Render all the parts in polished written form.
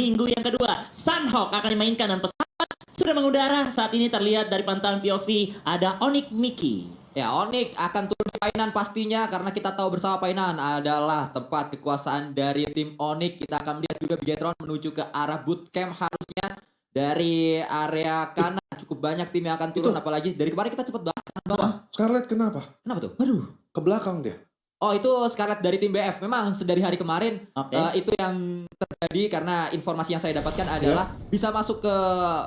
minggu yang kedua. Sunhawk akan dimainkan dan pesawat sudah mengudara. Saat ini terlihat dari pantauan POV ada Onyx Mickey. Ya, Onyx akan turun di Painan pastinya karena kita tahu bersama Painan adalah tempat kekuasaan dari tim Onyx. Kita akan melihat juga Bigetron menuju ke arah bootcamp harusnya dari area kanan. Cukup banyak tim yang akan turun, apalagi dari kemarin kita cepet banget kanan bawah. Scarlet kenapa? Kenapa tuh? Waduh. Ke belakang dia. Oh, itu Scarlet dari tim BF. Memang sedari hari kemarin itu yang terjadi karena informasi yang saya dapatkan adalah bisa masuk ke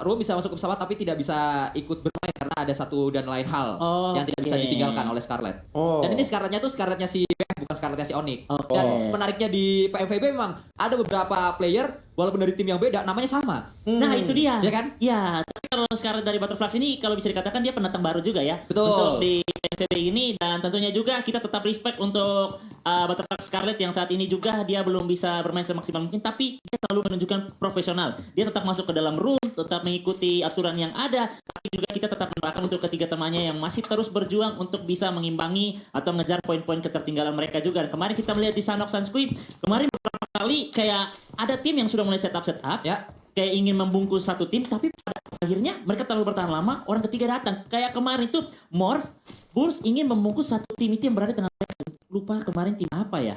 room, bisa masuk ke pesawat tapi tidak bisa ikut bermain karena ada satu dan lain hal yang tidak bisa ditinggalkan oleh Scarlet. Dan ini Scarletnya tuh Scarletnya si BF bukan Scarletnya si Onyx. Dan menariknya di PMVB memang ada beberapa player walaupun dari tim yang beda namanya sama. Nah, itu dia. Ya kan? Ya, tapi kalau Scarlet dari Butterfly ini kalau bisa dikatakan dia pendatang baru juga ya. Betul. Untuk di PMVB ini, dan tentunya juga kita tetap respect untuk Butterfly Scarlet yang saat ini juga dia belum bisa bermain semaksimal mungkin, tapi dia selalu menunjukkan profesional. Dia tetap masuk ke dalam room, tetap mengikuti aturan yang ada, tapi juga kita tetap mendoakan untuk ketiga temannya yang masih terus berjuang untuk bisa mengimbangi atau mengejar poin-poin ketertinggalan mereka juga. Dan kemarin kita melihat di Sanok Sunsquid, kemarin beberapa kali kayak ada tim yang sudah mulai setup Ya. kayak ingin membungkus satu tim, tapi pada akhirnya mereka terlalu bertahan lama, orang ketiga datang. Kayak kemarin itu Morph, Bulls ingin membungkus satu tim itu yang berada di tengah mereka. Lupa kemarin tim apa ya?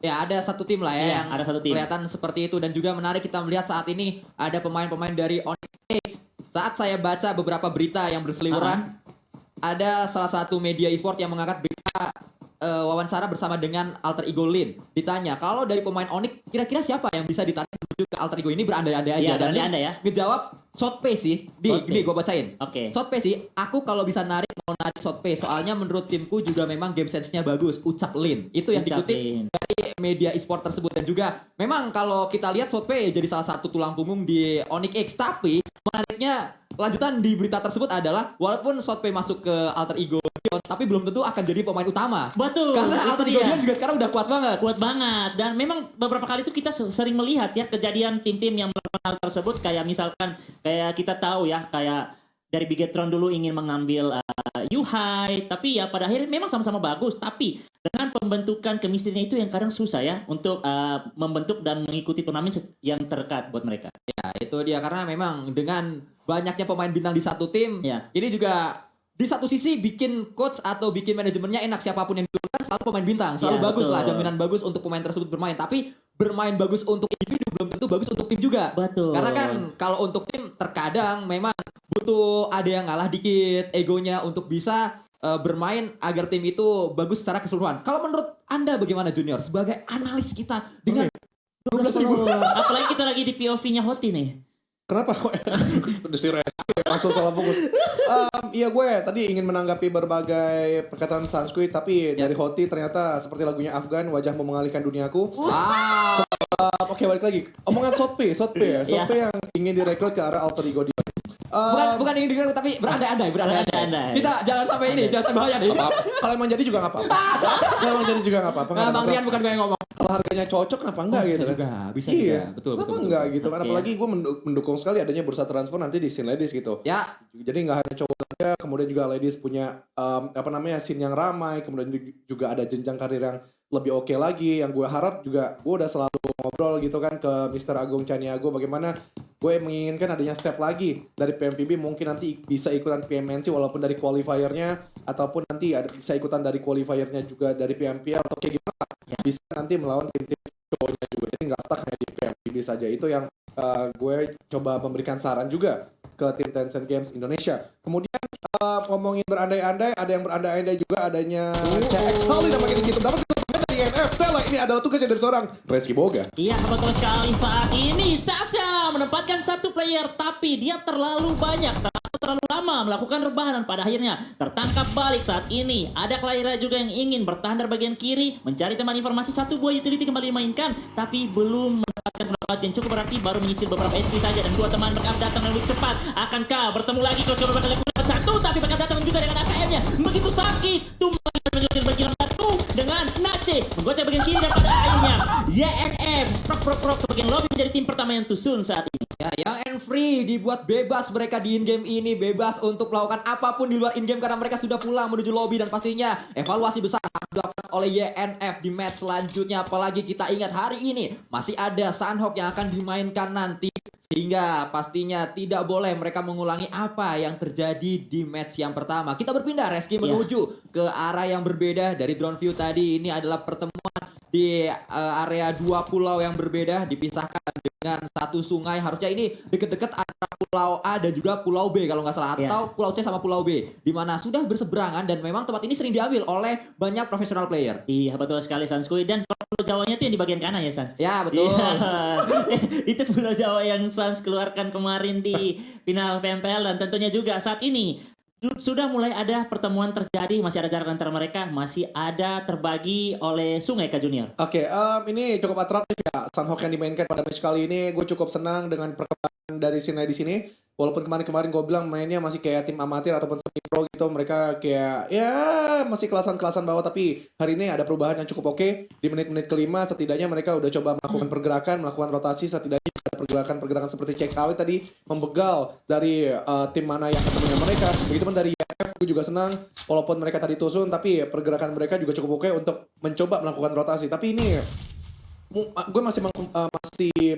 Ya, ada satu tim lah ya Iya, yang ada satu tim. kelihatan seperti itu. Dan juga menarik kita melihat saat ini ada pemain-pemain dari Onyx. Saat saya baca beberapa berita yang berseliweran, ada salah satu media e-sport yang mengangkat berita wawancara bersama dengan Alter Ego Lin. Ditanya, kalau dari pemain Onyx kira-kira siapa yang bisa ditarik menuju ke Alter Ego ini? Berandai-andai aja. Iya, Dan berandai-andai ya. ngejawab shot pay sih. Gini gue bacain. Oke. Shot pay sih, aku kalau bisa mau narik shot pay. Soalnya menurut timku juga memang game sense-nya bagus. Ucap Lin. Itu yang Ucap dikutip Lin. dari media e-sport tersebut. Dan juga memang kalau kita lihat shot pay jadi salah satu tulang punggung di Onyx X. Tapi menariknya lanjutan di berita tersebut adalah walaupun shot pay masuk ke Alter Ego Dion, tapi belum tentu akan jadi pemain utama. Betul. Karena itu Alter Ego dia. Dion juga sekarang udah kuat banget. Kuat banget. Dan memang beberapa kali itu kita sering melihat ya kejadian tim-tim yang melakukan hal tersebut. Kayak misalkan kayak kita tahu ya, kayak dari Bigetron dulu ingin mengambil Yuhai, tapi ya pada akhirnya memang sama-sama bagus, tapi dengan pembentukan kemistrinya itu yang kadang susah ya untuk membentuk dan mengikuti turnamen yang terdekat buat mereka. Ya, itu dia karena memang dengan banyaknya pemain bintang di satu tim, ini juga di satu sisi bikin coach atau bikin manajemennya enak, siapapun yang diturunkan selalu pemain bintang, selalu bagus lah, jaminan bagus untuk pemain tersebut bermain. Tapi bermain bagus untuk individu belum tentu bagus untuk tim juga. Betul. Karena kan kalau untuk tim terkadang memang butuh ada yang ngalah dikit egonya untuk bisa bermain agar tim itu bagus secara keseluruhan. Kalau menurut Anda bagaimana Junior sebagai analis kita dengan 12 follower. Apalagi kita lagi di POV-nya Hoti nih. Kenapa kok langsung salah fokus? Iya, gue tadi ingin menanggapi berbagai perkataan Sunsquid, tapi dari Hoti ternyata seperti lagunya Afgan, wajahmu mengalihkan duniaku. Oke, balik lagi. Omongan Sotpe ya. Sotpe yang ingin direkrut ke arah Alter Ego Dion. Bukan ingin direkrut tapi berandai-andai. Kita jangan sampai jangan sampai bahaya nih. Kalau emang jadi juga nggak apa-apa. Kalau emang jadi juga nggak apa-apa. Nah, Bang Rian bukan gue yang ngomong. Kalau harganya cocok kenapa enggak gitu kan? Bisa juga. Betul. Kenapa enggak gitu kan? Apalagi gue mendukung sekali adanya bursa transfer nanti di scene ladies gitu. Ya. Jadi nggak hanya cowok aja, kemudian juga ladies punya scene yang ramai, kemudian juga ada jenjang karir yang lebih oke lagi. Yang gue harap juga gue udah selalu ngobrol gitu kan ke Mr. Agung Caniago bagaimana gue menginginkan adanya step lagi dari PMPB, mungkin nanti bisa ikutan PMNC walaupun dari qualifiernya, ataupun nanti bisa ikutan dari qualifiernya juga dari PMPL atau kayak gimana bisa nanti melawan tim-tim cowoknya juga, jadi nggak stuck hanya di PMPB saja. Itu yang gue coba memberikan saran juga ke tim Tencent Games Indonesia. Kemudian ngomongin berandai-andai, ada yang berandai-andai juga adanya CX Kali namanya di situ. Dapat dari NF Tela, ini adalah tugasnya dari seorang Reski Boga. Iya, betul sekali. Saat ini Sasha menempatkan satu player, tapi dia terlalu banyak, terlalu lama melakukan rebahan dan pada akhirnya tertangkap balik. Saat ini ada Clara juga yang ingin bertahan dari bagian kiri, mencari teman informasi. Satu buah utility kembali dimainkan, tapi belum mendapatkan pendapat yang cukup berarti, baru menyicil beberapa HP saja. Dan dua teman backup datang lebih cepat. Akankah bertemu lagi coach beberapa kali satu, tapi backup datang juga dengan AKM-nya begitu sakit. Tumbang menyusul bagian satu dengan Nace menggocek bagian kiri dan pada akhirnya YNF prok ke bagian lobby menjadi tim pertama yang tusun saat ini. Ya, yang and free dibuat bebas mereka di in-game ini, bebas untuk melakukan apapun di luar in-game karena mereka sudah pulang menuju lobby dan pastinya evaluasi besar akan dilakukan oleh YNF di match selanjutnya. Apalagi kita ingat hari ini masih ada Sunhawk yang akan dimainkan nanti sehingga pastinya tidak boleh mereka mengulangi apa yang terjadi di match yang pertama. Kita berpindah Reski menuju ke arah yang berbeda dari drone view tadi. Ini adalah pertemuan di area dua pulau yang berbeda dipisahkan dengan satu sungai. Harusnya ini deket-deket antara pulau A dan juga pulau B kalau nggak salah, atau pulau C sama pulau B, di mana sudah berseberangan dan memang tempat ini sering diambil oleh banyak profesional player. Iya betul sekali Sanskui, dan pulau Jawanya itu yang di bagian kanan ya Sans? Ya betul. Itu pulau Jawa yang Sans keluarkan kemarin di final PMPL, dan tentunya juga saat ini sudah mulai ada pertemuan terjadi, masih ada jarak antara mereka, masih ada terbagi oleh Sungai K Junior. Oke, ini cukup atraktif ya Sunhawk yang dimainkan pada match kali ini. Gue cukup senang dengan perkembangan dari Sinai di sini. Walaupun kemarin gue bilang mainnya masih kayak tim amatir ataupun semi pro gitu, mereka kayak ya masih kelasan bawah, tapi hari ini ada perubahan yang cukup oke. Di menit-menit kelima setidaknya mereka udah coba melakukan pergerakan, melakukan rotasi, setidaknya ada pergerakan seperti Cek Salih tadi membegal dari tim mana yang ketemunya mereka. Begitupun dari YF, gue juga senang walaupun mereka tadi tusun, tapi pergerakan mereka juga cukup oke untuk mencoba melakukan rotasi. Tapi ini gue masih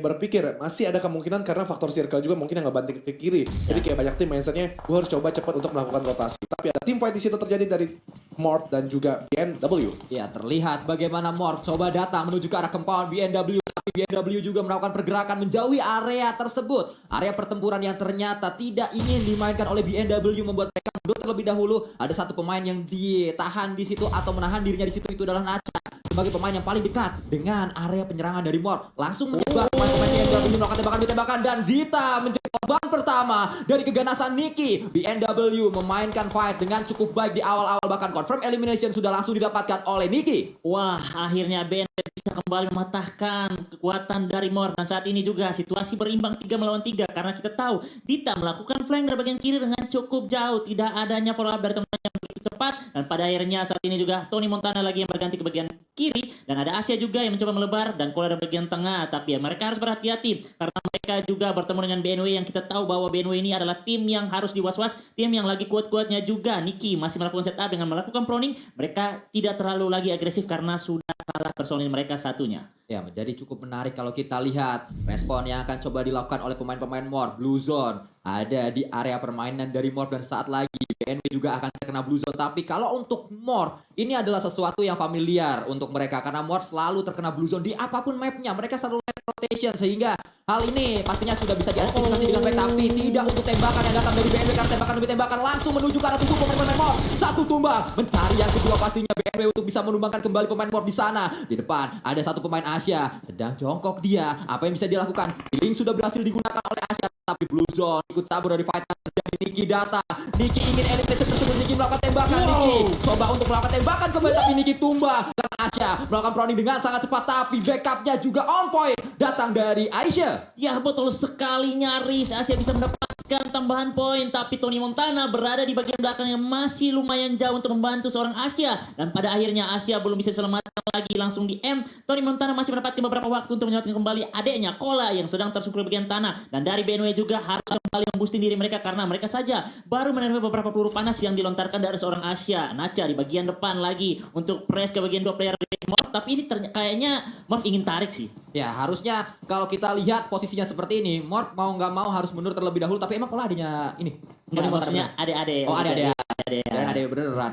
berpikir masih ada kemungkinan karena faktor circle juga mungkin yang ngebanting ke kiri. Jadi kayak banyak tim mindsetnya gue harus coba cepat untuk melakukan rotasi. Tapi ada tim fight di situ terjadi dari Morph dan juga BNW. Ya, terlihat bagaimana Morph coba datang menuju ke arah compound BNW, tapi BNW juga melakukan pergerakan menjauhi area tersebut. Area pertempuran yang ternyata tidak ingin dimainkan oleh BNW membuat mereka mundur terlebih dahulu. Ada satu pemain yang ditahan di situ atau menahan dirinya di situ, itu adalah Nacha sebagai pemain yang paling dekat dengan area penyerangan dari Morph. Langsung menyebar pemain-pemain BNW melakukan tembakan dan Dita menjadi korban pertama dari keganasan Niki. BNW memainkan fight dengan cukup baik di awal-awal, bahkan confirm elimination sudah langsung didapatkan oleh Niki. Wah, akhirnya BNW bisa kembali mematahkan kekuatan dari Morph, dan saat ini juga situasi berimbang 3 melawan 3 karena kita tahu Dita melakukan flank dari bagian kiri dengan cukup jauh, tidak adanya follow up dari teman yang begitu cepat, dan pada akhirnya saat ini juga Tony Montana lagi yang berganti ke bagian kiri, dan ada Asia juga yang mencoba melebar dan Kola dari bagian tengah. Tapi ya mereka harus berhati-hati karena mereka juga bertemu dengan BNW yang kita tahu bahwa BNW ini adalah tim yang harus diwas-was, tim yang lagi kuat-kuatnya juga. Niki masih melakukan setup dengan melakukan proning, mereka tidak terlalu lagi agresif karena sudah kalah personil mereka satunya. Ya, menjadi cukup menarik kalau kita lihat respon yang akan coba dilakukan oleh pemain-pemain Morph. Blue Zone ada di area permainan dari Morph, dan saat lagi BNW juga akan terkena Blue Zone. Tapi kalau untuk Morph, ini adalah sesuatu yang familiar untuk mereka karena Morph selalu terkena Blue Zone di apapun mapnya. Mereka selalu rotation, sehingga hal ini pastinya sudah bisa diantisipasi dengan baik. Tapi tidak untuk tembakan yang datang dari BNW, karena tembakan demi tembakan langsung menuju ke arah tubuh pemain-pemain Morph. Satu tumbang, mencari yang kedua pastinya BNW untuk bisa menumbangkan kembali pemain Morph di sana. Di depan ada satu pemain Asia, sedang jongkok dia. Apa yang bisa dilakukan? Link sudah berhasil digunakan oleh Asia, tapi Blue Zone ikut cabur dari fighter dari Niki datang. Niki ingin elimination tersebut, Niki melakukan tembakan. Niki coba untuk melakukan tembakan kembali, tapi Niki tumbang karena Asia melakukan proning dengan sangat cepat, tapi backupnya juga on point datang dari Aisyah. Ya betul sekali, nyaris Asia bisa mendapatkan tambahan poin, tapi Tony Montana berada di bagian belakang yang masih lumayan jauh untuk membantu seorang Asia, dan pada akhirnya Asia belum bisa diselamatkan lagi, langsung di M. Tony Montana masih mendapatkan beberapa waktu untuk menyelamatkan kembali adiknya Kola yang sedang tersungkur di bagian tanah, dan dari BNW juga harus kembali memboosting diri mereka karena mereka saja baru menerima beberapa peluru panas yang dilontarkan dari seorang Asia. Nacha di bagian depan lagi untuk press ke bagian 2 player dari Morph, tapi ini kayaknya Morph ingin tarik sih. Ya, harusnya kalau kita lihat posisinya seperti ini, Morph mau nggak mau harus mundur terlebih dahulu, tapi emang Kola adanya ini. Enggak, maksudnya adik-adik. Oh, adik-adik. Adik-adik. Adik beneran.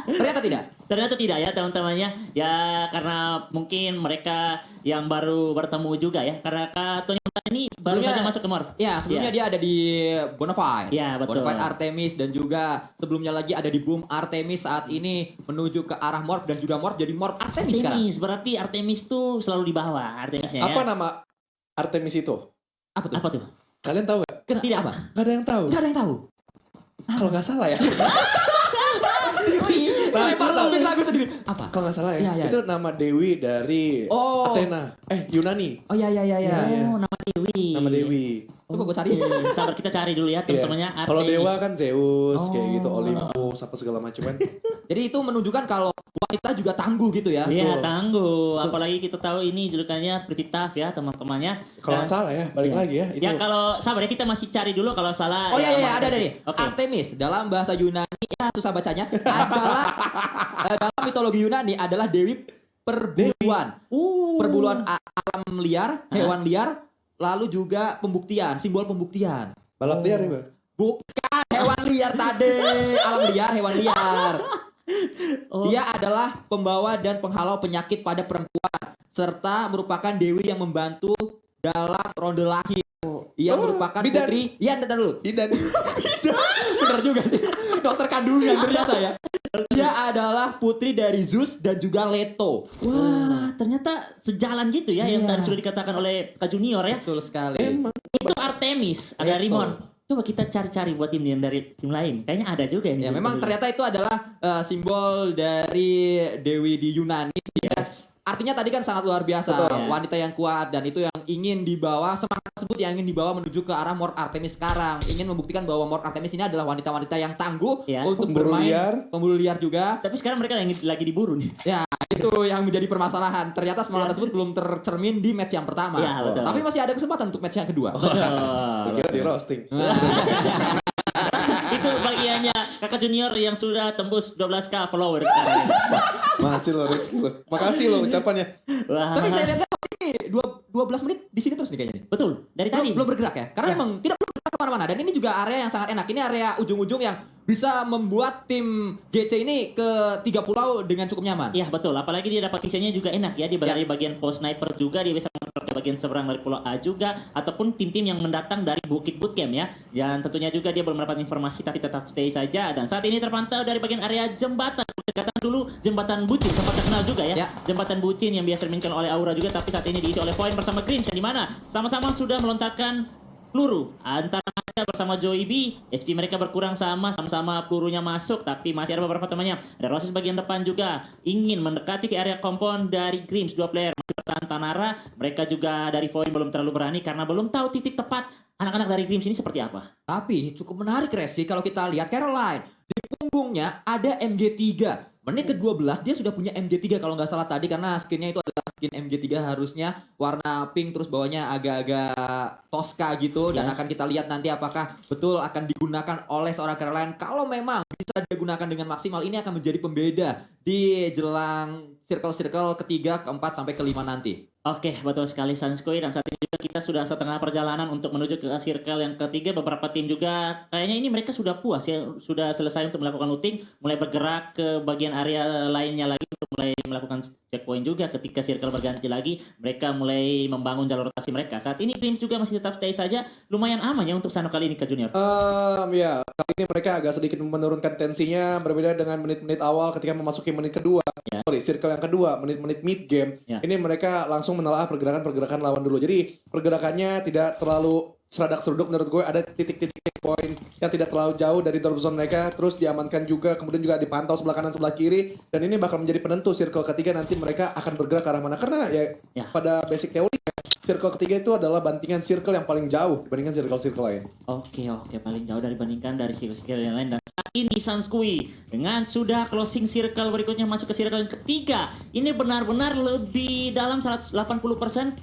Ternyata tidak. Ternyata tidak ya teman-temannya. Ya karena mungkin mereka yang baru bertemu juga ya. Karena Kak Tony Montana ini baru saja masuk ke Morph. Ya, sebelumnya dia ada di Bonafide. Ya, betul. Bonafide Artemis, dan juga sebelumnya lagi ada di Boom Artemis. Saat ini menuju ke arah Morph, dan juga Morph jadi Morph Artemis sekarang. Berarti Artemis tuh selalu di bawah Artemisnya ya. Apa nama Artemis itu? Apa tuh? Apa tuh? Kalian tahu gak? Tidak. Apa? Gak ada yang tahu. Gak ada yang tahu. Kalau nggak salah ya. Lempar topik lagu sendiri. Apa? Kalau nggak salah ya, Ya. itu nama Dewi dari Athena. Yunani. Oh ya. Oh, nama Dewi. Nama Dewi. Coba gue cari. Sabar, kita cari dulu ya teman-temannya. Kalau dewa kan Zeus, kayak gitu, Oh. Olympus. haus apa segala macam kan. Jadi itu menunjukkan kalau wanita juga tangguh gitu ya. Iya, Betul. tangguh. Apalagi kita tahu ini julukannya Pretty Tough ya teman-temannya. Kalau Dan- salah ya, balik Iya. lagi ya. Itu Ya kalau sabar ya kita masih cari dulu kalau salah. Oh ya, iya, ada nih. nih. Artemis dalam bahasa Yunani ya susah bacanya adalah dalam mitologi Yunani adalah dewi perbuluan. Perbuluan alam liar, hewan liar, lalu juga pembuktian, simbol pembuktian. balap liar ya, Bang. Bukan hewan liar tadi, alam liar, hewan liar. Oh. Dia adalah pembawa dan penghalau penyakit pada perempuan serta merupakan dewi yang membantu dalam ronde lahir. Ia Oh, merupakan bidan. putri. Iya, ntar dulu. Idan. Bener juga sih. Dokter kandungan ternyata ya. Dia adalah putri dari Zeus dan juga Leto. Wah, ternyata sejalan gitu ya yang Iya. tadi sudah dikatakan oleh Kak Junior ya. Betul sekali. Emang. Itu Artemis, ada Betul. Rimor. Coba kita cari-cari buat tim yang dari tim lain. Kayaknya ada juga ini. Ya memang ternyata itu adalah simbol dari dewi di Yunani. Yes. Artinya tadi kan sangat luar biasa, Betul. wanita yang kuat dan itu yang ingin dibawa, semangat tersebut yang ingin dibawa menuju ke arah Mort Artemis sekarang. Ingin membuktikan bahwa Mort Artemis ini adalah wanita-wanita yang tangguh Ya. untuk Pemburu bermain, liar. pemburu liar juga. Tapi sekarang mereka lagi diburu nih. Ya, itu yang menjadi permasalahan. Ternyata semangat tersebut belum tercermin di match yang pertama. Ya, betul. Tapi masih ada kesempatan untuk match yang kedua. Betul. Kira di roasting. Itu bagiannya Kakak Junior yang sudah tembus 12k followers sekarang. Masih lo rezeki lo. Makasih lo ucapannya. Wah. Tapi saya lihat ini 12 menit di sini terus nih kayaknya nih. Betul, dari tadi. Belum bergerak ya? Karena Ya. memang tidak bergerak kemana-mana. Dan ini juga area yang sangat enak. Ini area ujung-ujung yang bisa membuat tim GC ini ke 3 pulau dengan cukup nyaman. Iya betul, apalagi dia dapat visinya juga enak ya. Dia Ya. dari bagian post sniper juga, dia bisa mengontrol ke bagian seberang dari pulau A juga, ataupun tim-tim yang mendatang dari Bukit Bootcamp ya. Dan tentunya juga dia belum mendapat informasi tapi tetap stay saja. Dan saat ini terpantau dari bagian area jembatan. Katakan dulu jembatan Bucin, sempat terkenal juga ya. Ya. Jembatan Bucin yang biasa dimainkan oleh Aura juga, tapi saat ini diisi oleh Point bersama Grims yang dimana sama-sama sudah melontarkan peluru antara mereka bersama Joey B. HP mereka berkurang sama-sama pelurunya masuk, tapi masih ada beberapa temannya. Ada Roses bagian depan juga ingin mendekati ke area kompon dari Grims. Dua player masih bertahan Tanara. Mereka juga dari Void belum terlalu berani karena belum tahu titik tepat anak-anak dari Grims ini seperti apa. Tapi cukup menarik Resi kalau kita lihat Caroline. Di punggungnya ada MG3. Menit ke-12 dia sudah punya MG3 kalau nggak salah tadi, karena skinnya itu adalah skin MG3 harusnya warna pink terus bawahnya agak-agak Tosca gitu. Dan Ya. akan kita lihat nanti apakah betul akan digunakan oleh seorang Caroline. Kalau memang bisa digunakan dengan maksimal, ini akan menjadi pembeda di jelang circle-circle ketiga, keempat, sampai kelima nanti. Oke, betul sekali Sanskoi. Dan saat ini juga kita sudah setengah perjalanan untuk menuju ke circle yang ketiga. Beberapa tim juga kayaknya ini mereka sudah puas ya, sudah selesai untuk melakukan looting, mulai bergerak ke bagian area lainnya lagi untuk mulai melakukan checkpoint juga. Ketika circle berganti lagi, mereka mulai membangun jalur rotasi mereka. Saat ini Grims juga masih tetap stay saja, lumayan aman ya untuk Sano kali ini Kak Junior. Ya, kali ini mereka agak sedikit menurunkan tensinya, berbeda dengan menit-menit awal ketika memasuki menit kedua. Ya. Sorry, circle yang kedua, menit-menit mid game. Ya. Ini mereka langsung menelaah pergerakan-pergerakan lawan dulu. Jadi pergerakannya tidak terlalu seradak-seruduk menurut gue. Ada titik-titik poin yang tidak terlalu jauh dari drop zone mereka, terus diamankan juga, kemudian juga dipantau sebelah kanan sebelah kiri, dan ini bakal menjadi penentu circle ketiga nanti mereka akan bergerak ke arah mana. Karena Ya. pada basic teorinya circle ketiga itu adalah bantingan circle yang paling jauh dibandingkan circle-circle lain. Oke, paling jauh dibandingkan dari circle yang lain. Dan saat ini Sanskui dengan sudah closing circle berikutnya masuk ke circle yang ketiga. Ini benar-benar lebih dalam 180%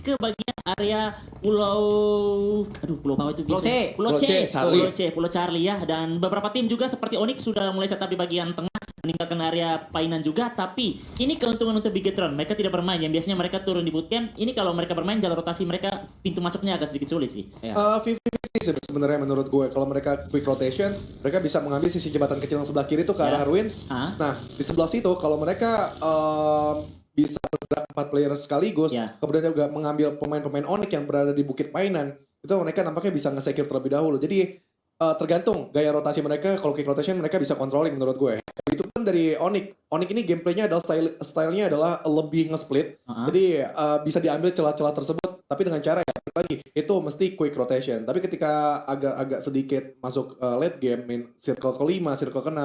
ke bagian area pulau bawah itu Pulau C. Pulau Pulau C, C, Charlie. Pulau Charlie ya. Dan beberapa tim juga seperti Onyx sudah mulai setup di bagian tengah, meninggalkan area painan juga. Tapi ini keuntungan untuk Bigetron. Mereka tidak bermain, yang biasanya mereka turun di bootcamp. Ini kalau mereka bermain, jalur rotasi mereka, pintu masuknya agak sedikit sulit sih. Ya. 50-50 sebenarnya menurut gue. Kalau mereka quick rotation, mereka bisa mengambil sisi jembatan kecil yang sebelah kiri itu ke Ya. arah ruins. Ah. Nah, di sebelah situ kalau mereka bisa bergerak 4 player sekaligus, Ya. kemudian juga mengambil pemain-pemain Onyx yang berada di Bukit Painan, itu mereka nampaknya bisa nge-secure terlebih dahulu. Jadi tergantung gaya rotasi mereka. Kalau quick rotation mereka bisa controlling menurut gue. Itu pun dari Onyx. Onyx ini gameplaynya adalah stylenya adalah lebih nge-split. Ah. Jadi bisa diambil celah-celah tersebut, tapi dengan cara ya lagi itu mesti quick rotation. Tapi ketika agak sedikit masuk late game, circle ke-5, circle ke-6,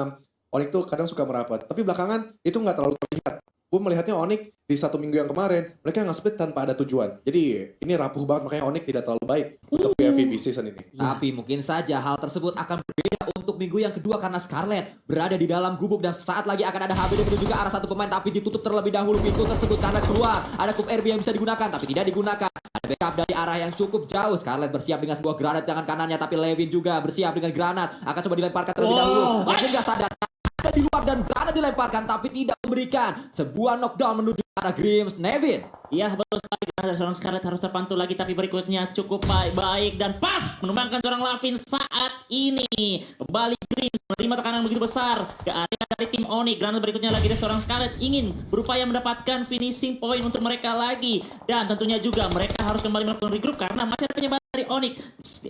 Onyx tuh kadang suka merapat. Tapi belakangan itu nggak terlalu terlihat. gue melihatnya Onyx di 1 minggu yang kemarin mereka nge-split tanpa ada tujuan. Jadi ini rapuh banget, makanya Onyx tidak terlalu baik untuk PvP season ini. Tapi mungkin saja hal tersebut akan berbeda untuk minggu yang kedua karena Scarlet berada di dalam gubuk dan saat lagi akan ada HBD menuju ke arah satu pemain tapi ditutup terlebih dahulu pintu tersebut. Scarlet keluar, ada Cup RB yang bisa digunakan tapi tidak digunakan. Ada backup dari arah yang cukup jauh. Scarlet bersiap dengan sebuah granat tangan kanannya tapi Levin juga bersiap dengan granat. Akan coba dilemparkan terlebih dahulu. Levin gak sadar ada di luar dan granat dilemparkan tapi tidak memberikan sebuah knockdown menuju ke arah Grims. Nevin. Iya betul sekali, karena seorang Scarlet harus terpantul lagi, tapi berikutnya cukup baik dan pas menumbangkan seorang Lavin saat ini. Kembali Grims menerima tekanan begitu besar ke area dari tim Onyx. Granat berikutnya lagi dari seorang Scarlet ingin berupaya mendapatkan finishing point untuk mereka lagi. Dan tentunya juga mereka harus kembali melakukan regroup karena masih ada penyebaran dari Onyx.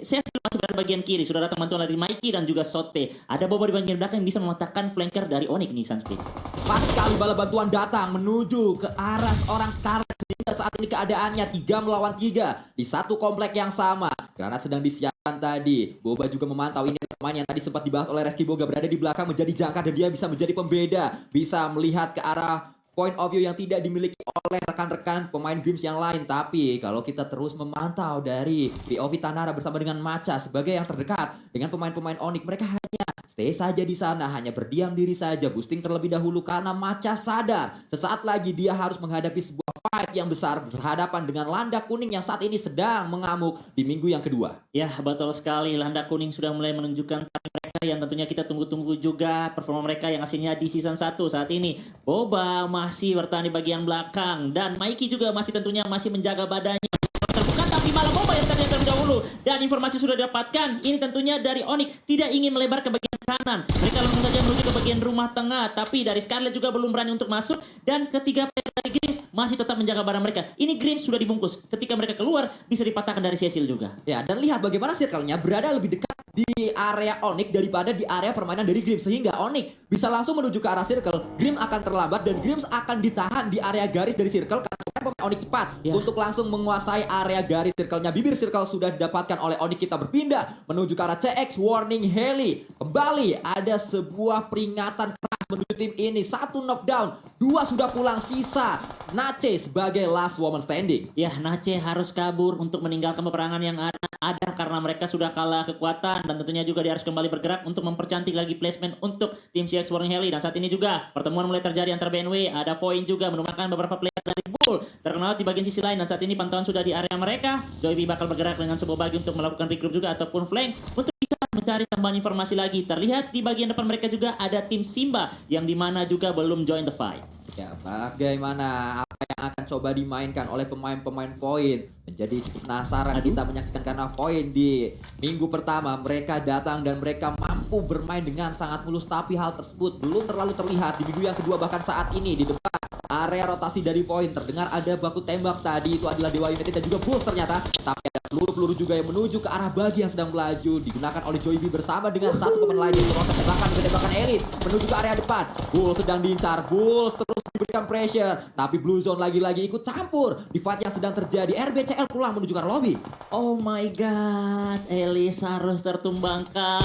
Saya masih berada di bagian kiri, sudah datang bantuan dari Mikey dan juga Sotpe. Ada Bobo di bagian belakang yang bisa mematahkan flanker dari Onyx nih, Sunspeed. Pas sekali bala bantuan datang menuju ke arah seorang Scarlet. Sehingga saat ini keadaannya 3 melawan 3 di satu komplek yang sama. Granat sedang disiapkan tadi. Boba juga memantau ini pemain yang tadi sempat dibahas oleh Reski Boga berada di belakang menjadi jangkar dan dia bisa menjadi pembeda. Bisa melihat ke arah point of view yang tidak dimiliki oleh rekan-rekan pemain Grims yang lain. Tapi kalau kita terus memantau dari POV Tanara bersama dengan Macha sebagai yang terdekat dengan pemain-pemain Onyx, mereka hanya stay saja di sana, hanya berdiam diri saja, boosting terlebih dahulu karena Macha sadar sesaat lagi dia harus menghadapi sebuah fight yang besar berhadapan dengan Landak Kuning yang saat ini sedang mengamuk di minggu yang kedua. Ya betul sekali, Landak Kuning sudah mulai menunjukkan mereka yang tentunya kita tunggu-tunggu juga performa mereka yang aslinya di season 1 saat ini. Boba masih bertahan di bagian belakang dan Mikey juga masih tentunya masih menjaga badannya terbuka, tapi malah Boba yang terlebih dahulu. Dan informasi sudah didapatkan, ini tentunya dari Onyx tidak ingin melebar ke bagian kanan. Mereka langsung saja menuju ke bagian rumah tengah, tapi dari Scarlet juga belum berani untuk masuk. Dan ketiga player dari Grims masih tetap menjaga barang mereka. Ini Grims sudah dibungkus, ketika mereka keluar bisa dipatahkan dari Cecil juga. Ya, dan lihat bagaimana circle-nya berada lebih dekat di area Onyx daripada di area permainan dari Grims, sehingga Onyx bisa langsung menuju ke arah circle. Grims akan terlambat dan Grims akan ditahan di area garis dari circle karena pemain Onyx cepat untuk langsung menguasai area garis circle-nya. Bibir circle sudah didapatkan oleh Onyx. Kita berpindah menuju ke arah CX Warning Heli. Kembali ada sebuah peringatan keras menuju tim ini. 1 knockdown, 2 sudah pulang, sisa Nace sebagai last woman standing. Ya, Nace harus kabur untuk meninggalkan peperangan yang ada karena mereka sudah kalah kekuatan, dan tentunya juga dia harus kembali bergerak untuk mempercantik lagi placement untuk tim CX Warning Heli. Dan saat ini juga pertemuan mulai terjadi antara BNW, ada Foin juga menemukan beberapa player dari Bull terkenal di bagian sisi lain, dan saat ini pantauan sudah di area mereka. Joey bakal bergerak dengan sebuah bagi untuk melakukan regroup juga ataupun flank untuk bisa mencari tambahan informasi lagi. Terlihat di bagian depan mereka juga ada tim Simba yang dimana juga belum join the fight. Ya, bagaimana apa yang akan coba dimainkan oleh pemain-pemain Void menjadi cukup penasaran kita menyaksikan karena Void di minggu pertama mereka datang dan mereka mampu bermain dengan sangat mulus, tapi hal tersebut belum terlalu terlihat di minggu yang kedua. Bahkan saat ini di depan area rotasi dari Void terdengar ada baku tembak, tadi itu adalah Dewa United dan juga Bulls ternyata, tapi ada peluru-peluru juga yang menuju ke arah bagi yang sedang melaju digunakan oleh Joey B bersama dengan satu pemain lain, proses tembakan dengan tembakan elit menuju ke area depan. Bulls sedang diincar, Bulls terus diberikan pressure, tapi Blue Zone lagi-lagi ikut campur di fight yang sedang terjadi. RBCL pulang menuju ke arah lobby. Oh my god, Elis harus tertumbangkan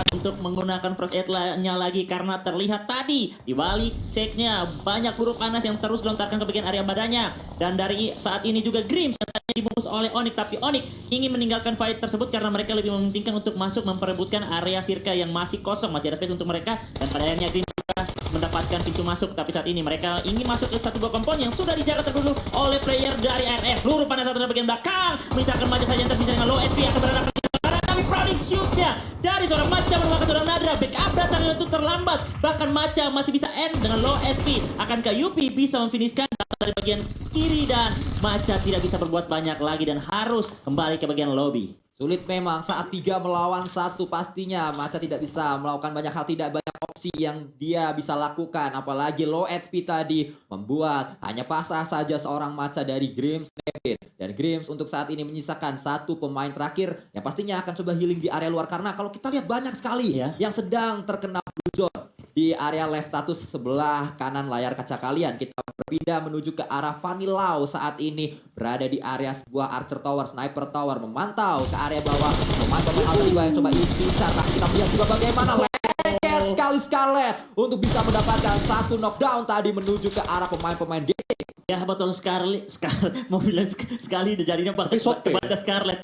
untuk menggunakan first aid-nya lagi karena terlihat tadi di balik shake-nya banyak peluru panas yang terus dilontarkan ke bagian area badannya. Dan dari saat ini juga Grims yang tadinya dibungkus oleh Onyx, tapi Onyx ingin meninggalkan fight tersebut karena mereka lebih mementingkan untuk masuk memperebutkan area circle yang masih kosong, masih ada space untuk mereka, dan pada akhirnya Grims juga mendapatkan pintu masuk. Tapi saat ini mereka ingin masuk ke satu buah kompon yang sudah dijaga terlebih dahulu oleh player dari RF. Peluru panas satu dari bagian belakang mengincarkan Maja saja yang tersisa dengan low SP akan berada tapi Prowling shoot-nya dari seorang Macha merupakan seorang Nadra. Backup datang itu terlambat, bahkan Macha masih bisa end dengan low SP. Akankah Yupi bisa memfinishkan dari bagian kiri dan Macha tidak bisa berbuat banyak lagi dan harus kembali ke bagian lobby. Sulit memang saat 3 melawan 1, pastinya Macha tidak bisa melakukan banyak hal, tidak banyak opsi yang dia bisa lakukan, apalagi low HP tadi membuat hanya pasrah saja seorang Macha dari Grims Nevin. Dan Grims untuk saat ini menyisakan satu pemain terakhir yang pastinya akan coba healing di area luar, karena kalau kita lihat banyak sekali yang sedang terkena blue zone di area left status sebelah kanan layar kaca kalian. Kita berpindah menuju ke arah Vanilau saat ini berada di area sebuah Archer Tower, Sniper Tower, memantau ke area bawah, memantau hal terlibat yang coba incar. Tapi kita lihat juga bagaimana Lengker sekali Scarlet untuk bisa mendapatkan satu knockdown tadi menuju ke arah pemain-pemain GT. Ya betul Scarlet mau bilang sekali jadinya baca Scarlet.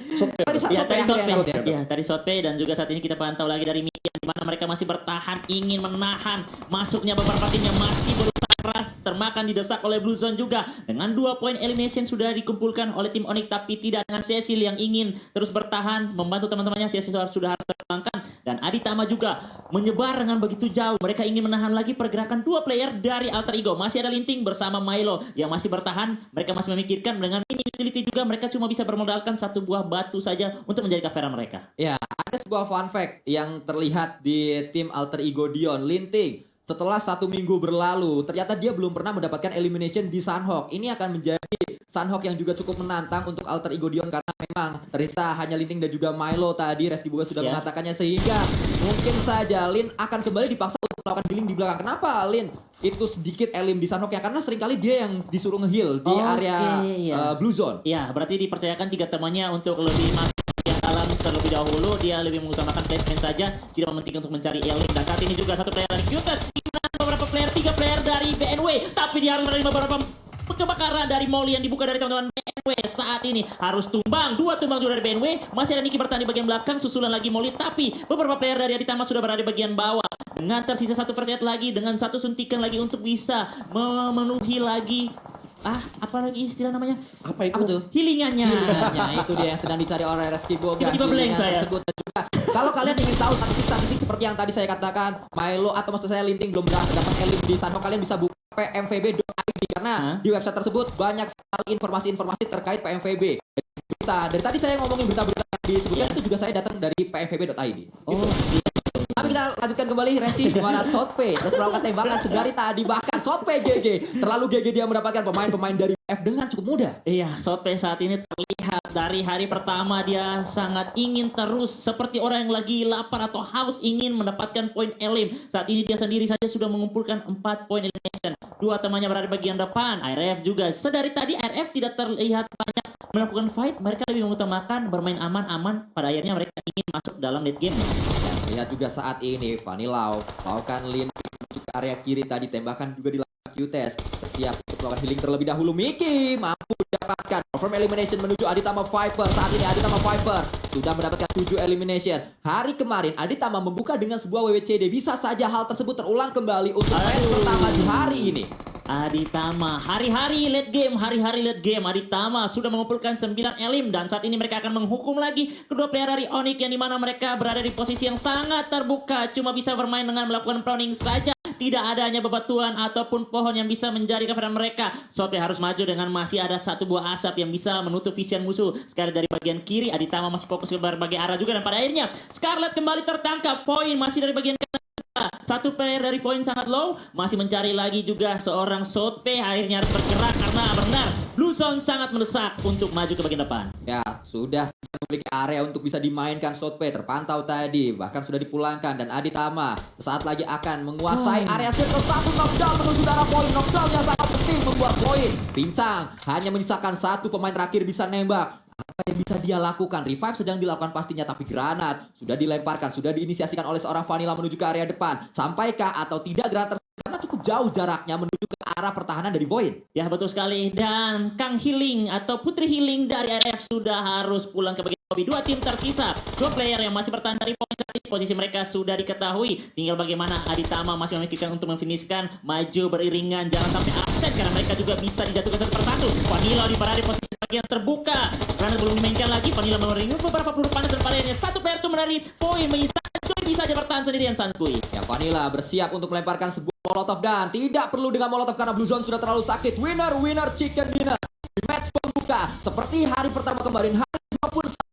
Tadi Shotpay dan juga saat ini kita pantau lagi dari media di mana mereka masih bertahan ingin menahan masuknya beberapa tim yang masih berusaha keras termakan didesak oleh Blue Zone juga dengan 2 poin elimination sudah dikumpulkan oleh tim Onyx tapi tidak dengan Cecil yang ingin terus bertahan membantu teman-temannya. Cecil sudah harus terbangkan dan Aditama juga menyebar dengan begitu jauh. Mereka ingin menahan lagi pergerakan 2 player dari Alter Ego. Masih ada Linting bersama Milo yang masih bertahan. Mereka masih memikirkan dengan mini utility juga mereka cuma bisa bermodalkan satu buah batu saja untuk menjadi coveran mereka. Ya, ada sebuah fun fact yang terlihat di tim Alter Ego Dion. Linting setelah 1 minggu berlalu, ternyata dia belum pernah mendapatkan elimination di Sunhawk. Ini akan menjadi Sunhawk yang juga cukup menantang untuk Alter Ego Dion karena memang tersisa hanya Linting dan juga Milo tadi. Reski Buga sudah mengatakannya sehingga mungkin saja Lin akan kembali dipaksa untuk melakukan healing di belakang. Kenapa Lin itu sedikit elim di Sunhawk ya? Karena seringkali dia yang disuruh nge-heal di area Blue Zone. Ya, berarti dipercayakan 3 temannya untuk lebih masuk yang dalam terlebih dahulu. Dia lebih mengutamakan placement saja, tidak mementingkan untuk mencari elim. Dan saat ini juga satu player dari Qtes, beberapa player, 3 player dari BNW, tapi dia harus menerima beberapa kebakaran dari Molly yang dibuka dari teman-teman BNW. Saat ini harus tumbang, 2 tumbang juga dari BNW. Masih ada Niki bertahan di bagian belakang, susulan lagi Molly, tapi beberapa player dari Aditama sudah berada di bagian bawah. Dengan tersisa 1 first aid lagi, dengan 1 suntikan lagi untuk bisa memenuhi lagi apa lagi istilah namanya? Apa itu? Apa tuh? Healingannya. Itu dia yang sedang dicari oleh Reski Boga. Tiba-tiba blank saya. Tersebut. Dan juga, kalau kalian ingin tahu statistik seperti yang tadi saya katakan, Milo atau maksud saya Linting belum dapat elim di Sunhawk, kalian bisa buka pmvb.id karena di website tersebut banyak sekali informasi-informasi terkait PMVB. Dari tadi saya ngomongin berita-berita yang disebutkan itu juga saya datang dari pmvb.id. Tapi kita lanjutkan kembali Resti di mana Shotpay terus melakukan tembakan sedari tadi, bahkan Shotpay GG terlalu GG dia mendapatkan pemain-pemain dari F dengan cukup mudah. Iya, Shotpay saat ini terlihat dari hari pertama dia sangat ingin terus seperti orang yang lagi lapar atau haus ingin mendapatkan poin elim. Saat ini dia sendiri saja sudah mengumpulkan 4 poin elimination. 2 temannya berada di bagian depan. IRF juga. Sedari tadi IRF tidak terlihat banyak melakukan fight. Mereka lebih mengutamakan bermain aman-aman. Pada akhirnya mereka ingin masuk dalam late game. Lihat juga saat ini Vanilla melakukan link menuju ke area kiri tadi, tembakan juga dilakukan Qtes. Bersiap untuk melakukan healing terlebih dahulu. Miki mampu mendapatkan confirm elimination menuju Aditama Viper. Saat ini Aditama Viper sudah mendapatkan 7 elimination. Hari kemarin Aditama membuka dengan sebuah WWCD. Bisa saja hal tersebut terulang kembali untuk match pertama di hari ini. Aditama, hari-hari late game Aditama sudah mengumpulkan 9 elim dan saat ini mereka akan menghukum lagi kedua player dari Onyx yang dimana mereka berada di posisi yang sangat terbuka, cuma bisa bermain dengan melakukan prowling saja. Tidak adanya bebatuan ataupun pohon yang bisa menjadi coveran mereka. Shotpay harus maju dengan masih ada 1 buah asap yang bisa menutup vision musuh. Sekarang dari bagian kiri Aditama masih fokus ke berbagai arah juga dan pada akhirnya Scarlet kembali tertangkap. Void masih dari bagian kanan. 1 player dari Void sangat low, masih mencari lagi juga seorang Shotpay. Akhirnya harus bergerak karena benar Blue Zone sangat mendesak untuk maju ke bagian depan. Ya, sudah memiliki area untuk bisa dimainkan. Shotpay terpantau tadi, bahkan sudah dipulangkan dan Aditama saat lagi akan menguasai area circle. 1 knockdown menuju ke arah Void. Knockdown yang sangat penting membuat Void pincang. Hanya menyisakan 1 pemain terakhir bisa nembak. Apa yang bisa dia lakukan? Revive sedang dilakukan pastinya, tapi granat sudah dilemparkan, sudah diinisiasikan oleh seorang Vanilla menuju ke area depan. Sampaikah atau tidak granat karena cukup jauh jaraknya menuju ke arah pertahanan dari Void. Ya betul sekali, dan Kang Healing atau Putri Healing dari RF sudah harus pulang ke bagian lobby. 2 tim tersisa, 2 player yang masih bertahan dari Void. Posisi mereka sudah diketahui, tinggal bagaimana Aditama masih memikirkan untuk memfinishkan, maju beriringan, jangan sampai absen karena mereka juga bisa dijatuhkan 1 persatu. Vanilla berada di posisi bagian terbuka karena belum dimainkan lagi. Vanilla memeringin beberapa peluru panas dan pada akhirnya 1 player itu dari Void menyisakan Cuy bisa aja bertahan sendirian Sanskui. Ya, Vanilla bersiap untuk melemparkan sebuah molotov dan tidak perlu dengan molotov karena Blue Zone sudah terlalu sakit. Winner chicken dinner di match pembuka seperti hari pertama kemarin, hari 21